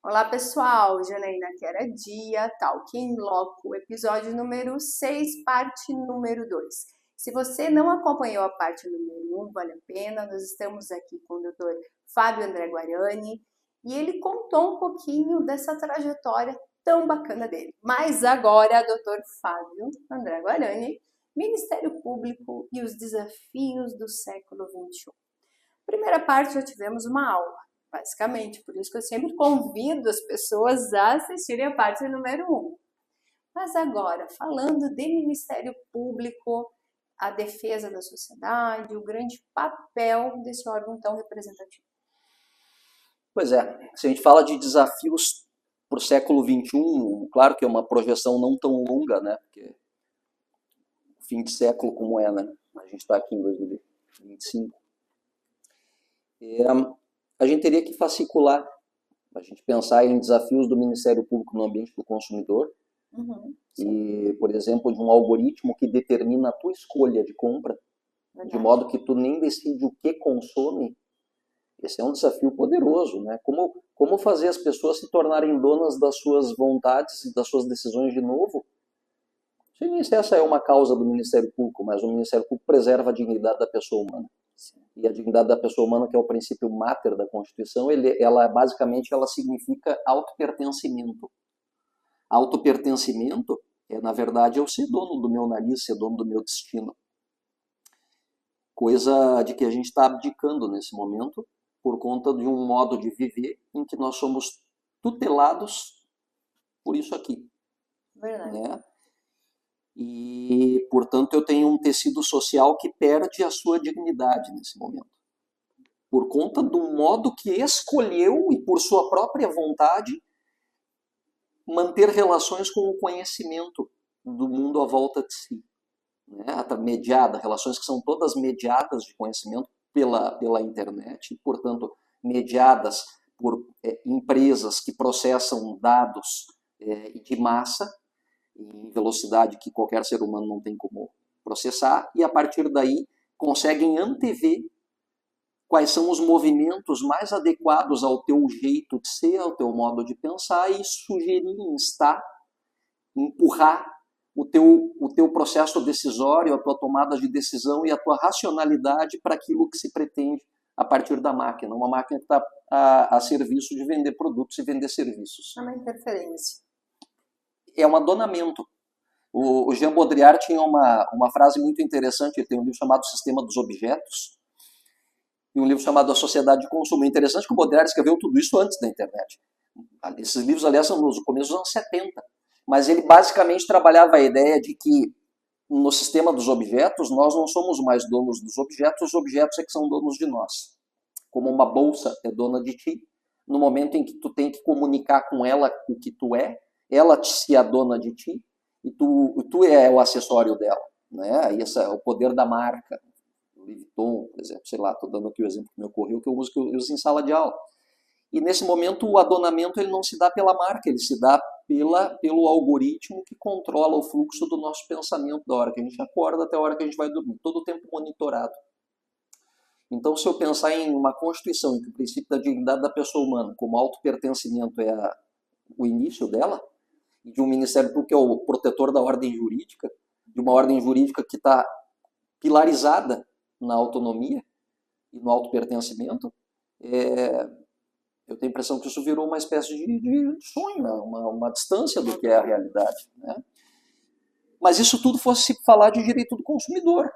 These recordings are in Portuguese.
Olá pessoal, Janaína Queradia, Talk in Loco, episódio número 6, parte número 2. Se você não acompanhou a parte número 1, vale a pena, nós estamos aqui com o Dr. Fábio André Guarani e ele contou um pouquinho dessa trajetória tão bacana dele. Mas agora, Dr. Fábio André Guarani, Ministério Público e os desafios do século XXI. Primeira parte já tivemos uma aula, basicamente, por isso que eu sempre convido as pessoas a assistirem a parte número 1. Mas agora, falando de Ministério Público, a defesa da sociedade, o grande papel desse órgão tão representativo. Pois é, se a gente fala de desafios para o século XXI, claro que é uma projeção não tão longa, né? Porque fim de século como é, né? A gente está aqui em 2025. A gente teria que fascicular, a gente pensar em desafios do Ministério Público no ambiente do consumidor, e, por exemplo, de um algoritmo que determina a tua escolha de compra, de modo que tu nem decide o que consome. Esse é um desafio poderoso, né? Como fazer as pessoas se tornarem donas das suas vontades e das suas decisões de novo? Não sei nem se essa é uma causa do Ministério Público, mas o Ministério Público preserva a dignidade da pessoa humana. E a dignidade da pessoa humana, que é o princípio máter da Constituição, basicamente ela significa autopertencimento. Autopertencimento na verdade, eu ser dono do meu nariz, ser dono do meu destino. Coisa de que a gente está abdicando nesse momento por conta de um modo de viver em que nós somos tutelados por isso aqui. Verdade. Né? E, portanto, eu tenho um tecido social que perde a sua dignidade nesse momento. Por conta do modo que escolheu e por sua própria vontade manter relações com o conhecimento do mundo à volta de si. Né? Relações que são todas mediadas de conhecimento pela internet, e, portanto, mediadas por empresas que processam dados de massa, em velocidade que qualquer ser humano não tem como processar, e a partir daí conseguem antever quais são os movimentos mais adequados ao teu jeito de ser, ao teu modo de pensar, e sugerir, instar, empurrar o teu processo decisório, a tua tomada de decisão e a tua racionalidade para aquilo que se pretende a partir da máquina. Uma máquina que está a serviço de vender produtos e vender serviços. É uma interferência. É um adonamento. O Jean Baudrillard tinha uma frase muito interessante, ele tem um livro chamado Sistema dos Objetos, e um livro chamado A Sociedade de Consumo. É interessante que o Baudrillard escreveu tudo isso antes da internet. Esses livros, aliás, são no começo dos anos 70. Mas ele basicamente trabalhava a ideia de que no sistema dos objetos, nós não somos mais donos dos objetos, os objetos é que são donos de nós. Como uma bolsa é dona de ti, no momento em que tu tem que comunicar com ela o que tu é, ela se é dona de ti, e tu é o acessório dela. Né? Esse é o poder da marca. O Louis Vuitton, por exemplo, sei lá, estou dando aqui o exemplo que me ocorreu, que eu uso em sala de aula. E nesse momento o adonamento ele não se dá pela marca, ele se dá pelo algoritmo que controla o fluxo do nosso pensamento da hora que a gente acorda até a hora que a gente vai dormir, todo o tempo monitorado. Então, se eu pensar em uma Constituição em que o princípio da dignidade da pessoa humana, como autopertencimento é o início dela, e de um Ministério Público que é o protetor da ordem jurídica, de uma ordem jurídica que está pilarizada na autonomia e no autopertencimento, eu tenho a impressão que isso virou uma espécie de sonho, né? uma distância do que é a realidade. Né? Mas isso tudo fosse falar de direito do consumidor.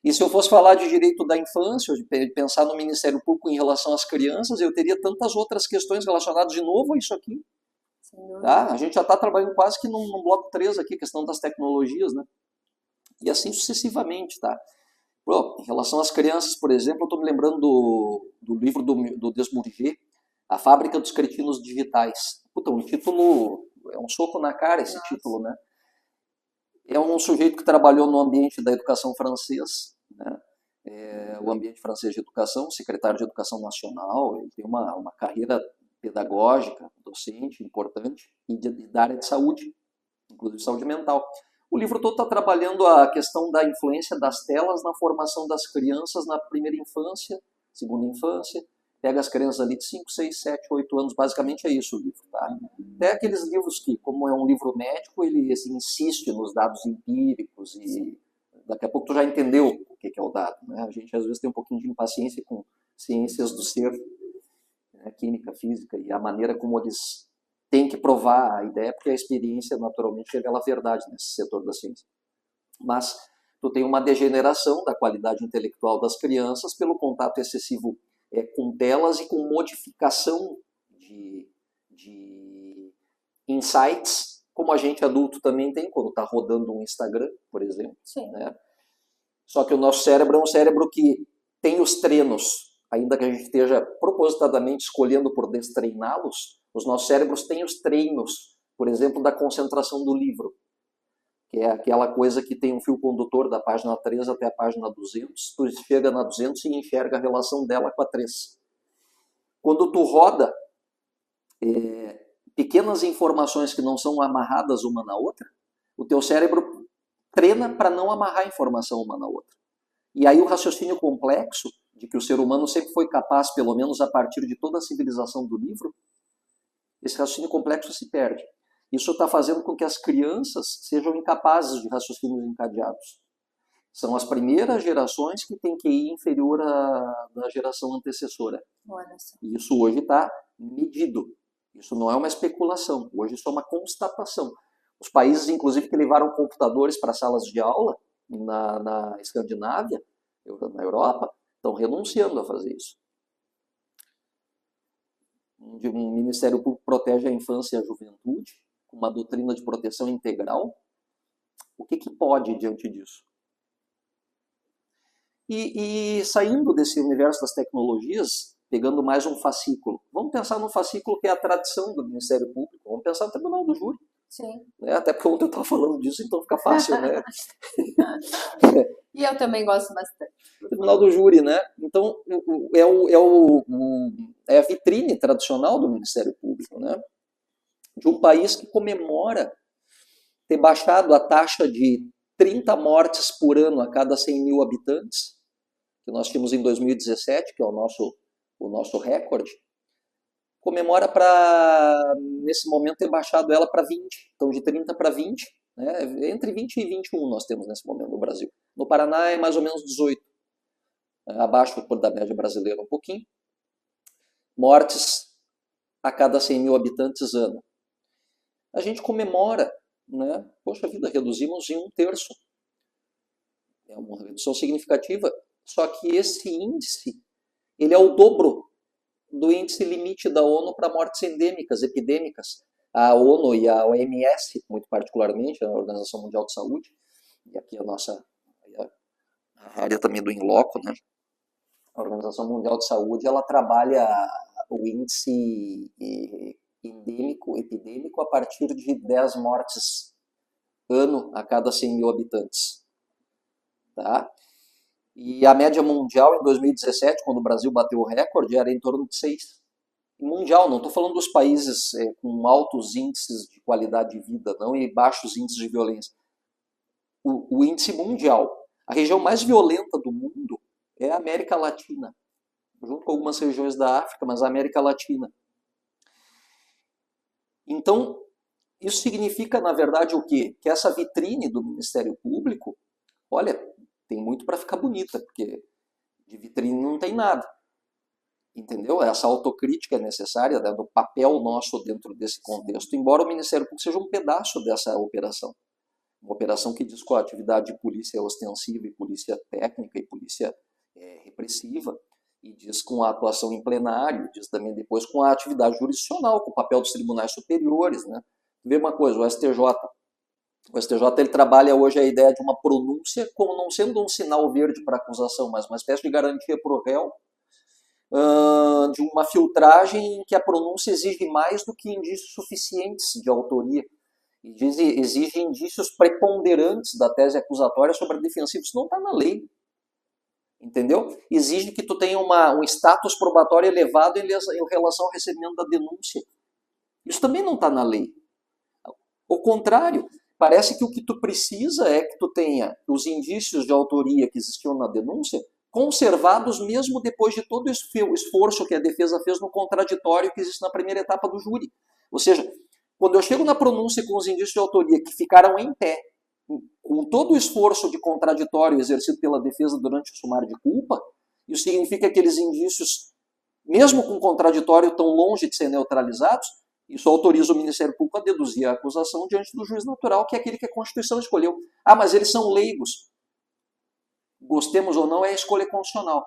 E se eu fosse falar de direito da infância, de pensar no Ministério Público em relação às crianças, eu teria tantas outras questões relacionadas de novo a isso aqui. Tá? A gente já está trabalhando quase que num bloco 3 aqui, questão das tecnologias, né? E assim sucessivamente. Tá? Em relação às crianças, por exemplo, eu estou me lembrando do livro do Desmouriget, A Fábrica dos Cretinos Digitais. Puta, um título, é um soco na cara esse título, né? É um sujeito que trabalhou no ambiente da educação francês, né? O ambiente francês de educação, secretário de Educação Nacional, ele tem uma carreira pedagógica, docente, importante, e da área de saúde, inclusive saúde mental. O livro todo está trabalhando a questão da influência das telas na formação das crianças na primeira infância, segunda infância, pega as crianças ali de 5, 6, 7, 8 anos, basicamente é isso o livro. Tá? Até aqueles livros que, como é um livro médico, ele assim, insiste nos dados empíricos e daqui a pouco tu já entendeu o que é o dado. Né? A gente às vezes tem um pouquinho de impaciência com ciências do ser, né? Química, física, e a maneira como eles têm que provar a ideia, porque a experiência naturalmente revela a verdade nesse setor da ciência. Mas tu tem uma degeneração da qualidade intelectual das crianças pelo contato excessivo com telas e com modificação de insights, como a gente adulto também tem quando está rodando um Instagram, por exemplo. Sim. Né? Só que o nosso cérebro é um cérebro que tem os treinos, ainda que a gente esteja propositadamente escolhendo por destreiná-los, os nossos cérebros têm os treinos, por exemplo, da concentração do livro, que é aquela coisa que tem um fio condutor da página 3 até a página 200, tu chega na 200 e enxerga a relação dela com a 3. Quando tu roda pequenas informações que não são amarradas uma na outra, o teu cérebro treina para não amarrar a informação uma na outra. E aí o raciocínio complexo, de que o ser humano sempre foi capaz, pelo menos a partir de toda a civilização do livro, esse raciocínio complexo se perde. Isso está fazendo com que as crianças sejam incapazes de raciocínios encadeados. São as primeiras gerações que têm QI inferior à da geração antecessora. E isso hoje está medido. Isso não é uma especulação. Hoje isso é uma constatação. Os países, inclusive, que levaram computadores para salas de aula, na Escandinávia, na Europa, estão renunciando a fazer isso. Um Ministério Público protege a infância e a juventude, com uma doutrina de proteção integral. O que pode diante disso? E saindo desse universo das tecnologias, pegando mais um fascículo, vamos pensar no fascículo que é a tradição do Ministério Público, vamos pensar no Tribunal do Júri. Sim. Até porque ontem eu estava falando disso, então fica fácil, né? E eu também gosto bastante. Tribunal do Júri, né? Então, é a vitrine tradicional do Ministério Público, né? De um país que comemora ter baixado a taxa de 30 mortes por ano a cada 100 mil habitantes, que nós tínhamos em 2017, que é o nosso recorde, comemora para, nesse momento, ter baixado ela para 20. Então, de 30 para 20, né? Entre 20 e 21 nós temos nesse momento no Brasil. No Paraná é mais ou menos 18, abaixo da média brasileira um pouquinho. Mortes a cada 100 mil habitantes ano. A gente comemora, né? Poxa vida, reduzimos em 1/3. É uma redução significativa, só que esse índice, ele é o dobro do índice limite da ONU para mortes endêmicas, epidêmicas. A ONU e a OMS, muito particularmente, a Organização Mundial de Saúde, e aqui a área também do in-loco, né? A Organização Mundial de Saúde, ela trabalha o índice endêmico, epidêmico, a partir de 10 mortes ano a cada 100 mil habitantes. Tá? E a média mundial em 2017, quando o Brasil bateu o recorde, era em torno de 6. Mundial, não estou falando dos países com altos índices de qualidade de vida, não, e baixos índices de violência. O índice mundial. A região mais violenta do mundo é a América Latina, junto com algumas regiões da África, mas a América Latina. Então, isso significa, na verdade, o quê? Que essa vitrine do Ministério Público, olha, tem muito para ficar bonita, porque de vitrine não tem nada. Entendeu? Essa autocrítica é necessária, né, do papel nosso dentro desse contexto, embora o Ministério Público seja um pedaço dessa operação. Uma operação que diz que a atividade de polícia é ostensiva e polícia técnica e polícia repressiva, e diz com a atuação em plenário, diz também depois com a atividade jurisdicional, com o papel dos tribunais superiores. Né? Vê uma coisa, o STJ ele trabalha hoje a ideia de uma pronúncia como não sendo um sinal verde para acusação, mas uma espécie de garantia para o réu, de uma filtragem em que a pronúncia exige mais do que indícios suficientes de autoria. Exige indícios preponderantes da tese acusatória sobre a defensiva. Isso não está na lei. Entendeu? Exige que tu tenha um status probatório elevado em relação ao recebimento da denúncia. Isso também não está na lei. Ao contrário, parece que o que tu precisa é que tu tenha os indícios de autoria que existiam na denúncia conservados mesmo depois de todo o esforço que a defesa fez no contraditório que existe na primeira etapa do júri. Ou seja, quando eu chego na pronúncia com os indícios de autoria que ficaram em pé, com todo o esforço de contraditório exercido pela defesa durante o sumário de culpa, isso significa que aqueles indícios, mesmo com contraditório tão longe de ser neutralizados, isso autoriza o Ministério Público a deduzir a acusação diante do juiz natural, que é aquele que a Constituição escolheu. Ah, mas eles são leigos. Gostemos ou não, é a escolha constitucional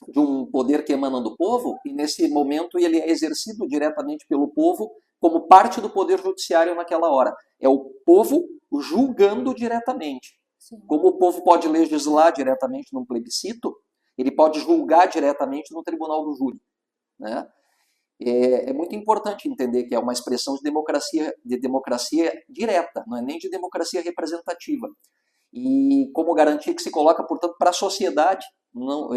de um poder que emana do povo, e nesse momento ele é exercido diretamente pelo povo como parte do poder judiciário naquela hora. É o povo julgando diretamente. Sim. Como o povo pode legislar diretamente num plebiscito, ele pode julgar diretamente no tribunal do júri, né? É muito importante entender que é uma expressão de democracia direta, não é nem de democracia representativa. E como garantia que se coloca, portanto, para a sociedade. Não,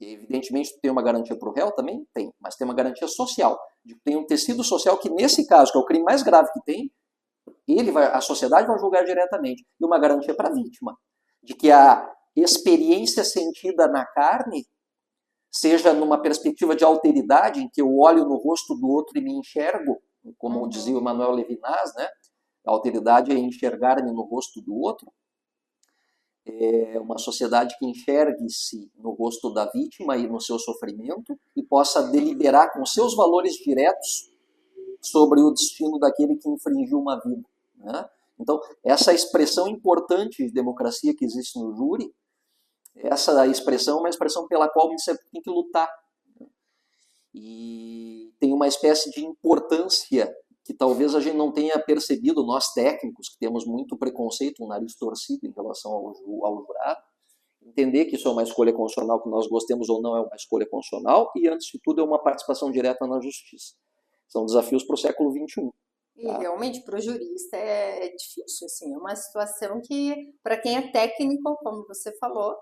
evidentemente tem uma garantia para o réu também? Tem, mas tem uma garantia social. Tem um tecido social que, nesse caso, que é o crime mais grave que tem, a sociedade vai julgar diretamente. E uma garantia para a vítima, de que a experiência sentida na carne, seja numa perspectiva de alteridade, em que eu olho no rosto do outro e me enxergo, como dizia o Manuel Levinas, né? A alteridade é enxergar-me no rosto do outro. É uma sociedade que enxergue-se no rosto da vítima e no seu sofrimento e possa deliberar com seus valores diretos sobre o destino daquele que infringiu uma vida, né? Então, essa expressão importante de democracia que existe no júri, essa expressão é uma expressão pela qual o Ministério tem que lutar. E tem uma espécie de importância que talvez a gente não tenha percebido, nós técnicos, que temos muito preconceito, um nariz torcido em relação ao jurado, entender que isso é uma escolha constitucional, que nós gostemos ou não é uma escolha constitucional, e antes de tudo é uma participação direta na justiça. São desafios para o século XXI. E realmente para o jurista é difícil, assim, é uma situação que, para quem é técnico, como você falou,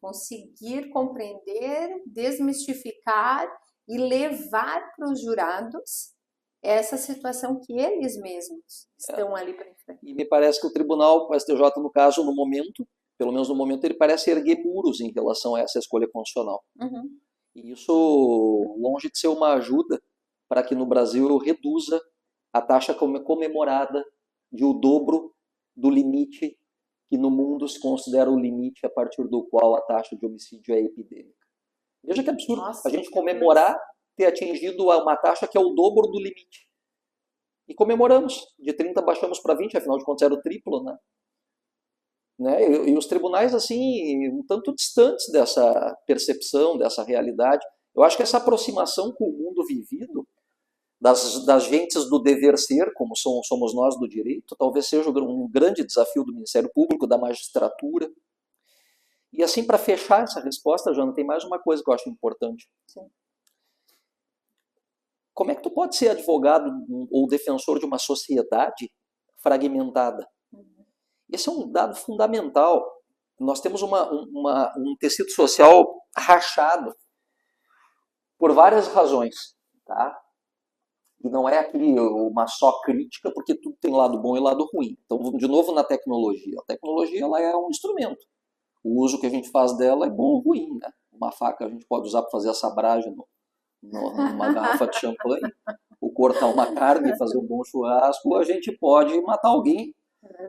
conseguir compreender, desmistificar e levar para os jurados essa situação que eles mesmos estão ali para enfrentar. E me parece que o tribunal, o STJ, no caso, no momento, pelo menos no momento, ele parece erguer muros em relação a essa escolha constitucional. E isso, longe de ser uma ajuda para que no Brasil eu reduza a taxa comemorada de o dobro do limite que no mundo se considera o limite a partir do qual a taxa de homicídio é epidêmica. Veja que absurdo. Nossa, a gente comemorar ter atingido uma taxa que é o dobro do limite. E comemoramos. De 30 baixamos para 20, afinal de contas era o triplo, né? E os tribunais, assim, um tanto distantes dessa percepção, dessa realidade. Eu acho que essa aproximação com o mundo vivido, das gentes do dever ser, como somos nós do direito, talvez seja um grande desafio do Ministério Público, da magistratura. E assim, para fechar essa resposta, Jana, tem mais uma coisa que eu acho importante. Sim. Como é que tu pode ser advogado ou defensor de uma sociedade fragmentada? Esse é um dado fundamental. Nós temos um tecido social rachado por várias razões, tá? E não é uma só crítica, porque tudo tem lado bom e lado ruim. Então, de novo, na tecnologia. A tecnologia ela é um instrumento. O uso que a gente faz dela é bom ou ruim, né? Uma faca a gente pode usar para fazer assabragem numa garrafa de champanhe, ou cortar uma carne e fazer um bom churrasco, a gente pode matar alguém.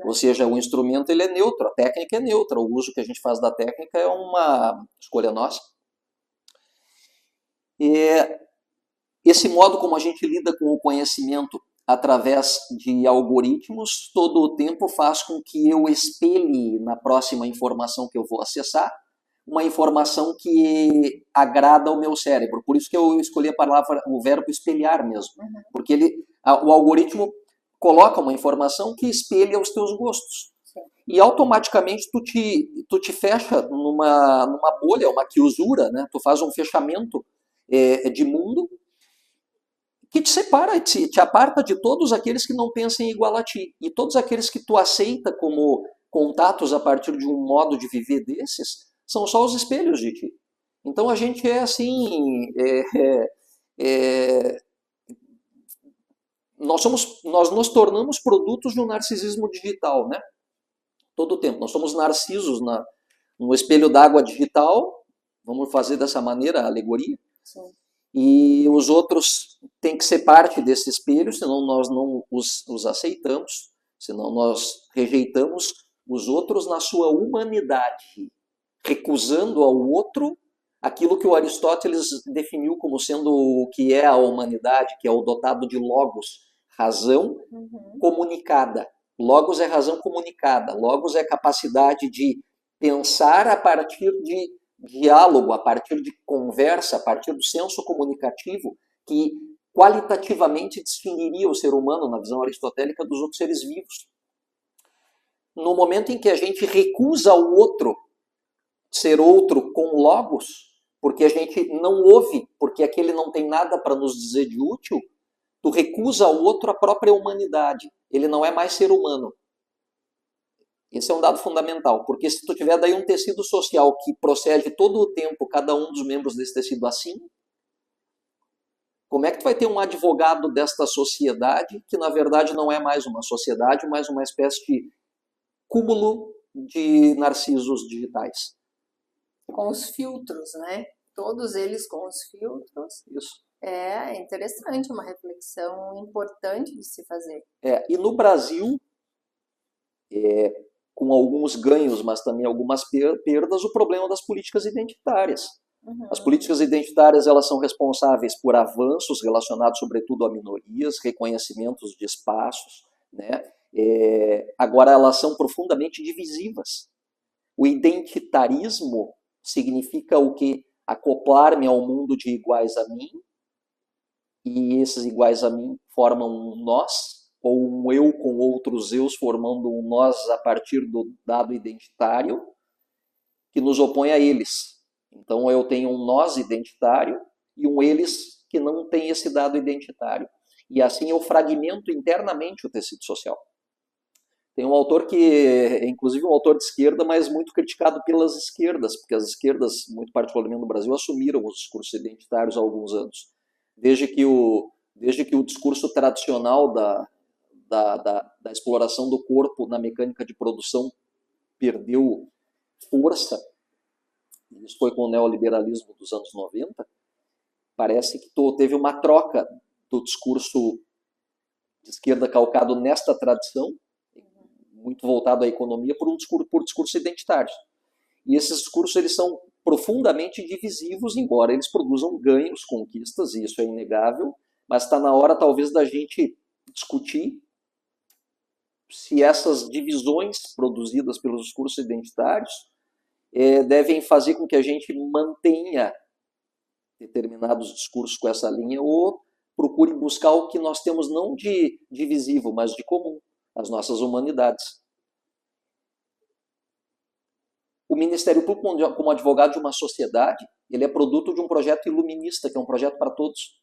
Ou seja, o instrumento ele é neutro, a técnica é neutra, o uso que a gente faz da técnica é uma escolha nossa. E esse modo como a gente lida com o conhecimento através de algoritmos, todo o tempo faz com que eu espelhe na próxima informação que eu vou acessar, uma informação que agrada ao meu cérebro. Por isso que eu escolhi o verbo espelhar mesmo. Porque o algoritmo coloca uma informação que espelha os teus gostos. Sim. E automaticamente tu te fecha numa bolha, uma quiosura, né? Tu faz um fechamento de mundo que te separa, te aparta de todos aqueles que não pensem igual a ti. E todos aqueles que tu aceita como contatos a partir de um modo de viver desses, são só os espelhos de ti. Então a gente é assim... Nós nos tornamos produtos de um narcisismo digital, né? Todo o tempo. Nós somos narcisos um espelho d'água digital, vamos fazer dessa maneira a alegoria, Sim. e os outros têm que ser parte desse espelho, senão nós não os aceitamos, senão nós rejeitamos os outros na sua humanidade, recusando ao outro aquilo que o Aristóteles definiu como sendo o que é a humanidade, que é o dotado de logos, razão comunicada. Logos é razão comunicada, logos é capacidade de pensar a partir de diálogo, a partir de conversa, a partir do senso comunicativo que qualitativamente distinguiria o ser humano, na visão aristotélica, dos outros seres vivos. No momento em que a gente recusa ao outro ser outro com logos, porque a gente não ouve, porque aquele não tem nada para nos dizer de útil, tu recusa ao outro a própria humanidade. Ele não é mais ser humano. Esse é um dado fundamental, porque se tu tiver daí um tecido social que procede todo o tempo, cada um dos membros desse tecido assim, como é que tu vai ter um advogado desta sociedade, que na verdade não é mais uma sociedade, mas uma espécie de cúmulo de narcisos digitais? Com os filtros, né? Todos eles com os filtros. Isso. É interessante, uma reflexão importante de se fazer. E no Brasil, com alguns ganhos, mas também algumas perdas, o problema das políticas identitárias. As políticas identitárias, elas são responsáveis por avanços relacionados sobretudo a minorias, reconhecimentos de espaços, né? Agora elas são profundamente divisivas. O identitarismo significa o quê? Acoplar-me ao mundo de iguais a mim, e esses iguais a mim formam um nós, ou um eu com outros eus formando um nós a partir do dado identitário que nos opõe a eles. Então eu tenho um nós identitário e um eles que não tem esse dado identitário. E assim eu fragmento internamente o tecido social. Tem um autor que é inclusive um autor de esquerda, mas muito criticado pelas esquerdas, porque as esquerdas, muito particularmente no Brasil, assumiram os discursos identitários há alguns anos. Desde que o discurso tradicional da exploração do corpo na mecânica de produção perdeu força, isso foi com o neoliberalismo dos anos 90, parece que teve uma troca do discurso de esquerda calcado nesta tradição, muito voltado à economia, por discursos identitários. E esses discursos eles são profundamente divisivos, embora eles produzam ganhos, conquistas, e isso é inegável, mas está na hora talvez da gente discutir se essas divisões produzidas pelos discursos identitários devem fazer com que a gente mantenha determinados discursos com essa linha ou procure buscar o que nós temos não de divisível, mas de comum, as nossas humanidades. O Ministério Público, como advogado de uma sociedade, ele é produto de um projeto iluminista, que é um projeto para todos.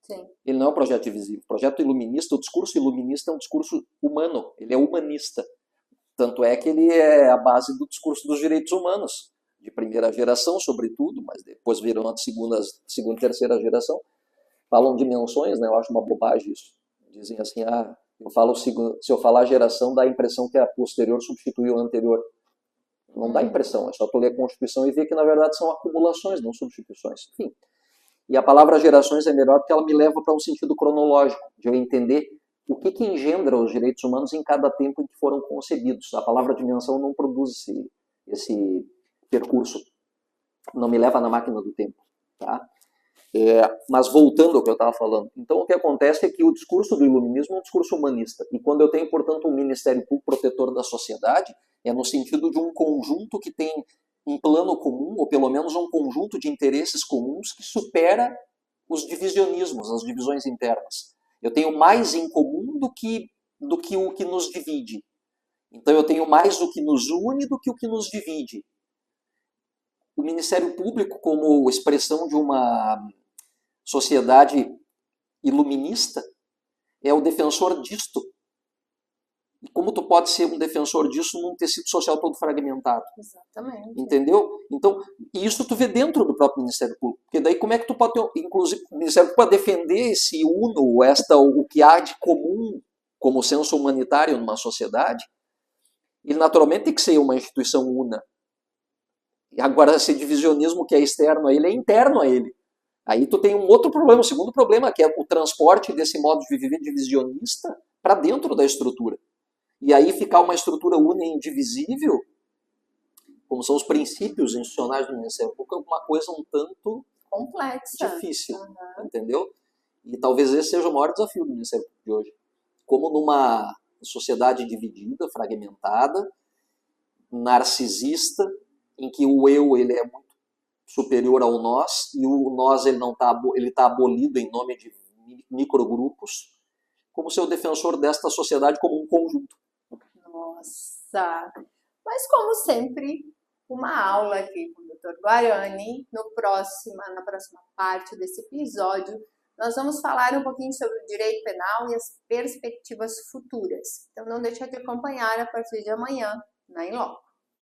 Sim. Ele não é um projeto divisivo. O projeto iluminista, o discurso iluminista é um discurso humano, ele é humanista. Tanto é que ele é a base do discurso dos direitos humanos, de primeira geração, sobretudo, mas depois viram a segunda e terceira geração. Falam de menções, né? Eu acho uma bobagem isso. Dizem assim, se eu falar a geração, dá a impressão que a posterior substituiu a anterior. Não dá impressão, é só tu ler a Constituição e ver que, na verdade, são acumulações, não substituições. Enfim. E a palavra gerações é melhor porque ela me leva para um sentido cronológico, de eu entender o que engendra os direitos humanos em cada tempo em que foram concebidos. A palavra dimensão não produz esse percurso, não me leva na máquina do tempo. Tá? Mas voltando ao que eu estava falando, então o que acontece é que o discurso do iluminismo é um discurso humanista, e quando eu tenho, portanto, um Ministério Público protetor da sociedade, é no sentido de um conjunto que tem um plano comum, ou pelo menos um conjunto de interesses comuns que supera os divisionismos, as divisões internas. Eu tenho mais em comum do que o que nos divide. Então eu tenho mais o que nos une do que o que nos divide. O Ministério Público, como expressão de uma sociedade iluminista, é o defensor disto. E como tu pode ser um defensor disso num tecido social todo fragmentado? Exatamente. Entendeu? Então, isso tu vê dentro do próprio Ministério Público. Porque daí como é que tu pode ter, inclusive, o Ministério Público para defender esse uno, o que há de comum como senso humanitário numa sociedade, ele naturalmente tem que ser uma instituição una. E agora, esse divisionismo que é externo a ele é interno a ele. Aí tu tem um outro problema, um segundo problema, que é o transporte desse modo de viver divisionista para dentro da estrutura. E aí ficar uma estrutura única e indivisível, como são os princípios institucionais do Ministério Público, é uma coisa um tanto complexa, difícil, entendeu? E talvez esse seja o maior desafio do Ministério Público de hoje. Como numa sociedade dividida, fragmentada, narcisista, em que o eu ele é muito superior ao nós, e o nós ele não tá, ele está abolido em nome de microgrupos, como ser o defensor desta sociedade como um conjunto. Nossa! Mas como sempre, uma aula aqui com o Dr. Guarani. Na próxima parte desse episódio, nós vamos falar um pouquinho sobre o direito penal e as perspectivas futuras. Então não deixe de acompanhar a partir de amanhã na Inloco.